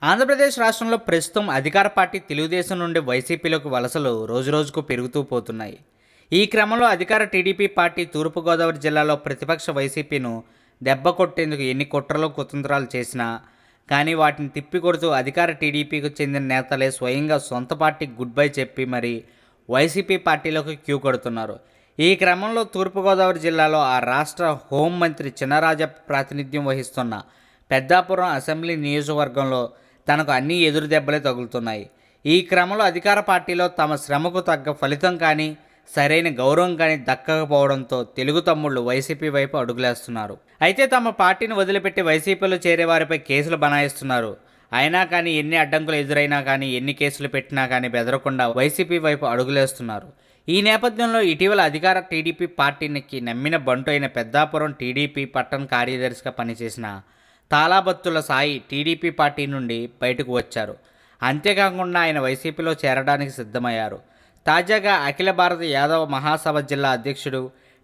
ఆంధ్రప్రదేశ్ రాష్ట్రంలో ప్రస్తుతం అధికార పార్టీ తెలుగుదేశం నుండి వైసీపీలోకి వలసలు రోజురోజుకు పెరుగుతూ పోతున్నాయి. ఈ క్రమంలో అధికార టీడీపీ పార్టీ తూర్పుగోదావరి జిల్లాలో ప్రతిపక్ష వైసీపీను దెబ్బ కొట్టేందుకు ఎన్ని కుట్రలు కుతంత్రాలు చేసినా కానీ వాటిని తిప్పికొడుతూ అధికార టీడీపీకి చెందిన నేతలే స్వయంగా సొంత పార్టీకి గుడ్ బై చెప్పి మరి వైసీపీ పార్టీలోకి క్యూ కొడుతున్నారు. ఈ క్రమంలో తూర్పుగోదావరి జిల్లాలో ఆ రాష్ట్ర హోంమంత్రి చినరాజప్ప ప్రాతినిధ్యం వహిస్తున్న పెద్దాపురం అసెంబ్లీ నియోజకవర్గంలో తనకు అన్ని ఎదురు దెబ్బలే తగులుతున్నాయి. ఈ క్రమంలో అధికార పార్టీలో తమ శ్రమకు తగ్గ ఫలితం కానీ సరైన గౌరవం కానీ దక్కకపోవడంతో తెలుగు తమ్ముళ్ళు వైసీపీ వైపు అడుగులేస్తున్నారు. అయితే తమ పార్టీని వదిలిపెట్టి వైసీపీలో చేరే వారిపై కేసులు బనాయిస్తున్నారు. అయినా కానీ ఎన్ని అడ్డంకులు ఎదురైనా కానీ ఎన్ని కేసులు పెట్టినా కానీ బెదరకుండా వైసీపీ వైపు అడుగులేస్తున్నారు. ఈ నేపథ్యంలో ఇటీవల అధికార టీడీపీ పార్టీకి నమ్మిన బంటు అయిన పెద్దాపురం టీడీపీ పట్టణ కార్యదర్శిగా పనిచేసిన తాళాబత్తుల సాయి టీడీపీ పార్టీ నుండి బయటకు వచ్చారు. అంతేకాకుండా ఆయన వైసీపీలో చేరడానికి సిద్ధమయ్యారు. తాజాగా అఖిల భారత యాదవ్ మహాసభ జిల్లా అధ్యక్షుడు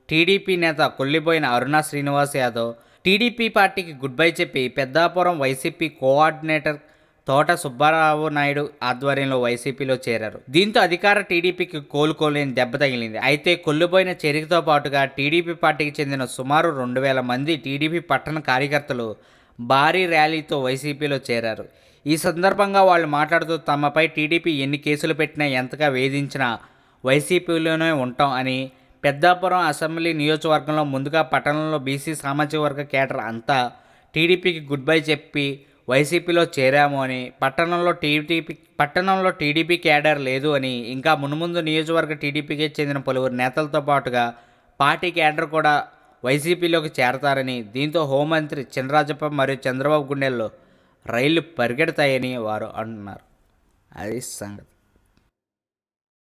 టీడీపీ నేత కొల్లిబోయిన అరుణ శ్రీనివాస్ యాదవ్ టీడీపీ పార్టీకి గుడ్ బై చెప్పి పెద్దాపురం వైసీపీ కోఆర్డినేటర్ తోట సుబ్బారావు నాయుడు ఆధ్వర్యంలో వైసీపీలో చేరారు. దీంతో అధికార టీడీపీకి కోలుకోలేని దెబ్బ తగిలింది. అయితే కొల్లిబోయిన చేరికతో పాటుగా టీడీపీ పార్టీకి చెందిన సుమారు 2,000 మంది టీడీపీ పట్టణ కార్యకర్తలు భారీ ర్యాలీతో వైసీపీలో చేరారు. ఈ సందర్భంగా వాళ్ళు మాట్లాడుతూ తమపై టీడీపీ ఎన్ని కేసులు పెట్టినా ఎంతగా వేధించినా వైసీపీలోనే ఉంటాం అని, పెద్దాపురం అసెంబ్లీ నియోజకవర్గంలో ముందుగా పట్టణంలో బీసీ సామాజిక వర్గ కేడర్ అంతా టీడీపీకి గుడ్ బై చెప్పి వైసీపీలో చేరాము అని, పట్టణంలో టీడీపీ కేడర్ లేదు అని, ఇంకా మున్ముందు నియోజకవర్గ టీడీపీకి చెందిన పలువురు నేతలతో పాటుగా పార్టీ కేడర్ కూడా వైసీపీలోకి చేరతారని, దీంతో హోంమంత్రి చినరాజప్ప మరియు చంద్రబాబు గుండెల్లో రైళ్లు పరిగెడతాయని వారు అంటున్నారు. అది సంగతి.